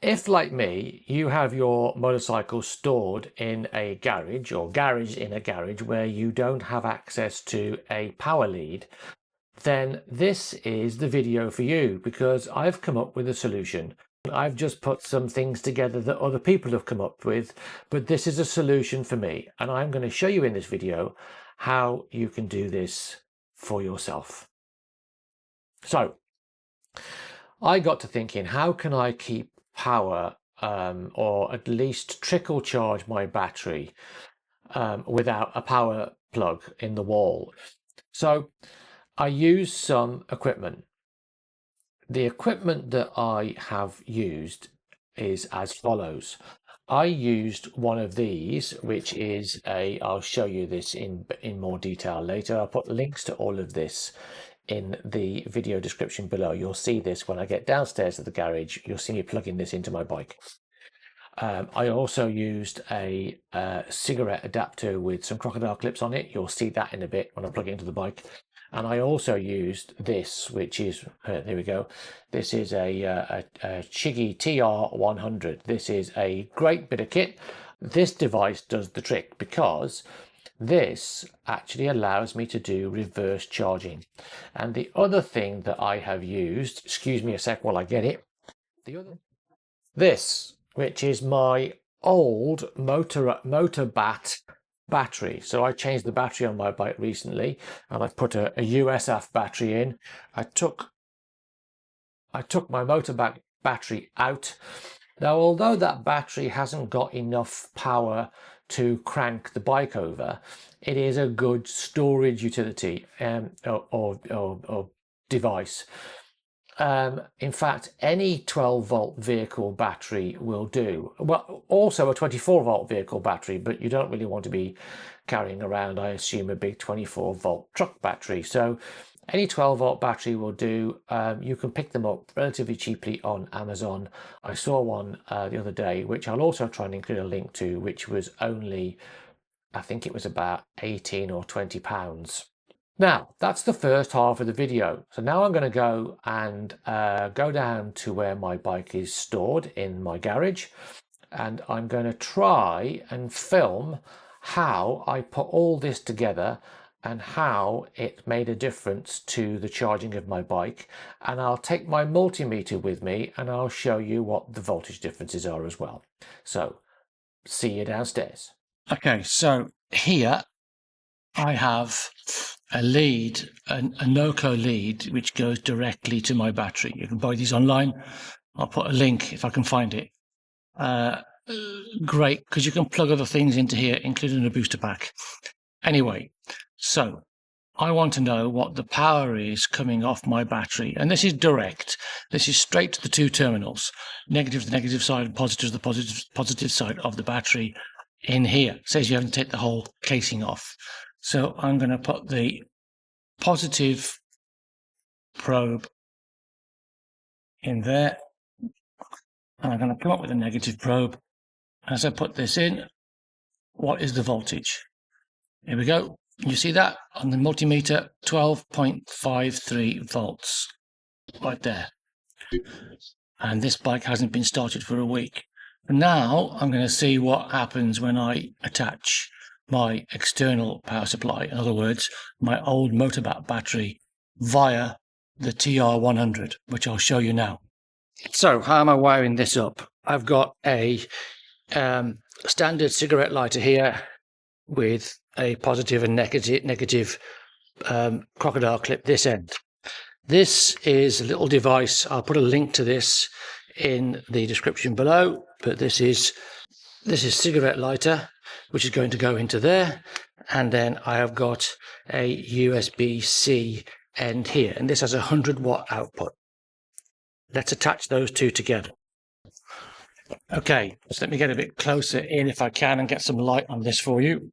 If, like me, you have your motorcycle stored in a garage or garage in a garage where you don't have access to a power lead, then this is the video for you, because I've come up with a solution. I've just put some things together that other people have come up with, but this is a solution for me, and I'm going to show you in this video how you can do this for yourself. So I got to thinking, how can I keep power or at least trickle charge my battery without a power plug in the wall? So I used some equipment. The equipment that I have used is as follows. I used one of these, which is I'll show you this in more detail later. I'll put links to all of this in the video description below. You'll see this when I get downstairs to the garage. You'll see me plugging this into my bike. I also used a cigarette adapter with some crocodile clips on it. You'll see that in a bit when I plug it into the bike. And I also used this, which is, there we go. This is a Chigee TR100. This is a great bit of kit. This device does the trick because this actually allows me to do reverse charging. And the other thing that I have used, excuse me a sec while I get it, this, which is my old Motorbat battery. So I changed the battery on my bike recently, and I put a USF battery in. I took my Motorbat battery out. Now, although that battery hasn't got enough power to crank the bike over, it is a good storage utility or device. In fact, any 12-volt vehicle battery will do. Well, also a 24-volt vehicle battery, but you don't really want to be carrying around, I assume, a big 24-volt truck battery. So any 12-volt battery will do. You can pick them up relatively cheaply on Amazon. I saw one the other day, which I'll also try and include a link to, which was only, I think it was about 18 or 20 pounds. Now, that's the first half of the video. So now I'm going to go and go down to where my bike is stored in my garage, and I'm going to try and film how I put all this together and how it made a difference to the charging of my bike. And I'll take my multimeter with me and I'll show you what the voltage differences are as well. So see you downstairs. Okay, so here I have a lead, a NOCO lead, which goes directly to my battery. You can buy these online. I'll put a link if I can find it. Great, because you can plug other things into here, including a booster pack. Anyway, so I want to know what the power is coming off my battery. And this is direct. This is straight to the two terminals. Negative to the negative side and positive to the positive side of the battery in here. It says you have to take the whole casing off. So I'm going to put the positive probe in there, and I'm going to come up with a negative probe. As I put this in, what is the voltage? Here we go. You see that on the multimeter, 12.53 volts right there. And this bike hasn't been started for a week. Now I'm going to see what happens when I attach my external power supply, in other words, my old Motorbat battery, via the TR100, which I'll show you now. So how am I wiring this up? I've got a standard cigarette lighter here with a positive and negative crocodile clip this end. This is a little device. I'll put a link to this in the description below, but this is cigarette lighter, which is going to go into there. And then I have got a USB-C end here, and this has a 100-watt output. Let's attach those two together. Okay, so let me get a bit closer in if I can and get some light on this for you.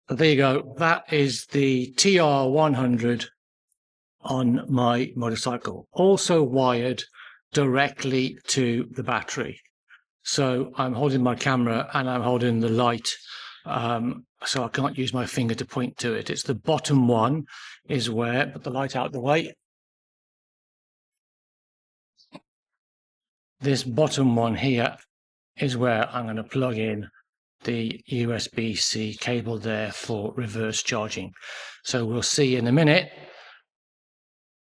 There you go. That is the TR100 on my motorcycle, also wired directly to the battery. So I'm holding my camera and I'm holding the light, so I can't use my finger to point to it. It's the bottom one is where, put the light out the way. this bottom one here is where I'm going to plug in the USB-C cable there for reverse charging. So we'll see in a minute.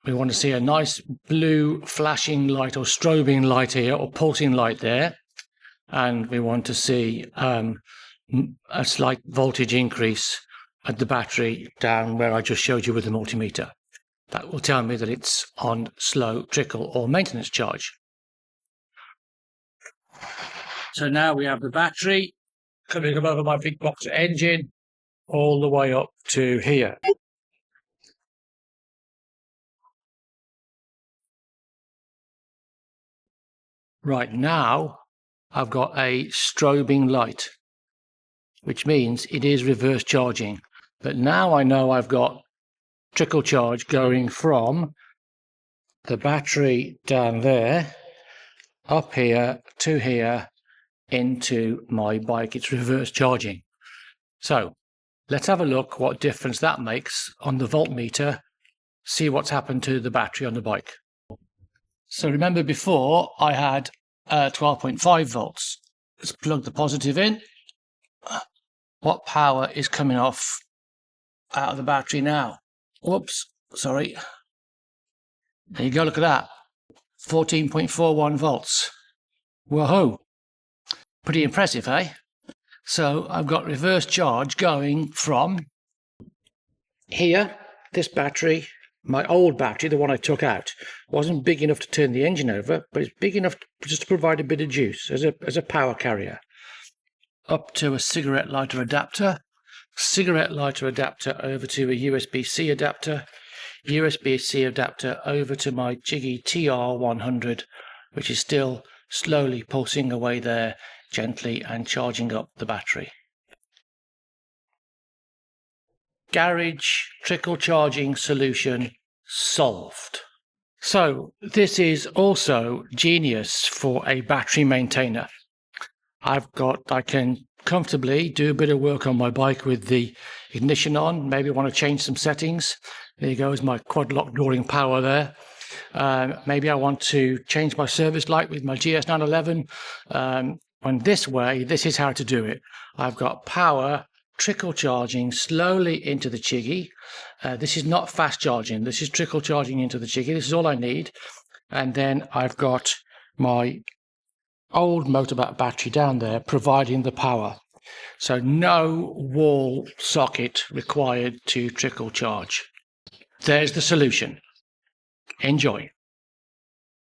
We want to see a nice blue flashing light or strobing light here, or pulsing light there. And we want to see a slight voltage increase at the battery down where I just showed you with the multimeter. That will tell me that it's on slow trickle or maintenance charge. So now we have the battery coming up over my big box engine all the way up to here. Right now, I've got a strobing light, which means it is reverse charging. But now I know I've got trickle charge going from the battery down there, up here to here, into my bike. It's reverse charging. So let's have a look what difference that makes on the voltmeter, see what's happened to the battery on the bike. So remember before I had 12.5 volts. Let's plug the positive in. What power is coming off out of the battery now? Whoops, sorry. There you go, look at that. 14.41 volts. Whoa, pretty impressive, eh? So I've got reverse charge going from here, this battery, my old battery, the one I took out, wasn't big enough to turn the engine over, but it's big enough just to provide a bit of juice as a power carrier. Up to a cigarette lighter adapter over to a USB-C adapter, USB-C adapter over to my Chigee TR100, which is still slowly pulsing away there gently and charging up the battery. Garage trickle charging solution solved. So this is also genius for a battery maintainer. I can comfortably do a bit of work on my bike with the ignition on. Maybe want to change some settings. There you go, is my quad lock drawing power there. Maybe I want to change my service light with my GS911. And this way, this is how to do it. I've got power trickle charging slowly into the Chigee. This is not fast charging. This is trickle charging into the Chigee. This is all I need. And then I've got my old motorbike battery down there providing the power. So no wall socket required to trickle charge. There's the solution. Enjoy.